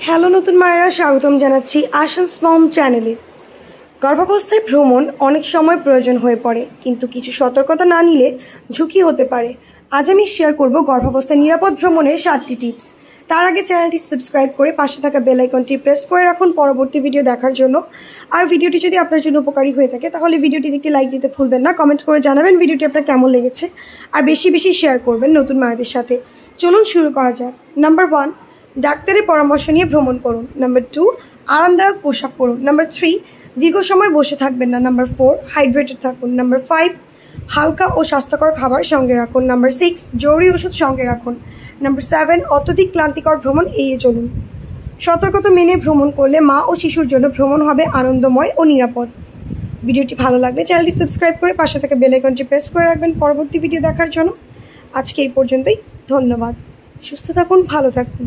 Hello নতুন মায়েরা, স্বাগতম জানাচ্ছি আশাস মম চ্যানেলে। গর্ভাবস্থায় ভ্রমণ অনেক সময় প্রয়োজন হয়ে পড়ে, কিন্তু কিছু সতর্কতা না নিলে ঝুঁকি হতে পারে। আজ আমি শেয়ার করব গর্ভাবস্থায় নিরাপদ ভ্রমণের 7টি টিপস। তার আগে চ্যানেলটি সাবস্ক্রাইব করে পাশে থাকা বেল আইকনটি প্রেস করে রাখুন পরবর্তী ভিডিও দেখার জন্য। আর ভিডিওটি যদি আপনার জন্য উপকারী হয়ে থাকে তাহলে ভিডিওটিতে একটি লাইক দিতে ভুলবেন না। কমেন্ট করে জানাবেন ভিডিওটি আপনার কেমন লেগেছে, আর বেশি বেশি শেয়ার করবেন নতুন মায়েদের সাথে। চলুন শুরু করা যাক। নাম্বার 1, ডাক্তারের পরামর্শ নিয়ে ভ্রমণ করুন। নাম্বার 2, আরামদায়ক পোশাক পরুন। নাম্বার 3, দীর্ঘ সময় বসে থাকবেন না। নাম্বার 4, হাইড্রেটেড থাকুন। নাম্বার 5, হালকা ও স্বাস্থ্যকর খাবার সঙ্গে রাখুন। নাম্বার 6, জরুরি ওষুধ সঙ্গে রাখুন। নাম্বার 7, অত্যধিক ক্লান্তিকর ভ্রমণ এড়িয়ে চলুন। সতর্কতা মেনে ভ্রমণ করলে মা ও শিশুর জন্য ভ্রমণ হবে আনন্দময় ও নিরাপদ। ভিডিওটি ভালো লাগলে চ্যানেলটি সাবস্ক্রাইব করে পাশে থাকা বেল আইকনটি প্রেস করে রাখবেন পরবর্তী ভিডিও দেখার জন্য। আজকে এই পর্যন্তই। ধন্যবাদ। সুস্থ থাকুন, ভালো থাকুন।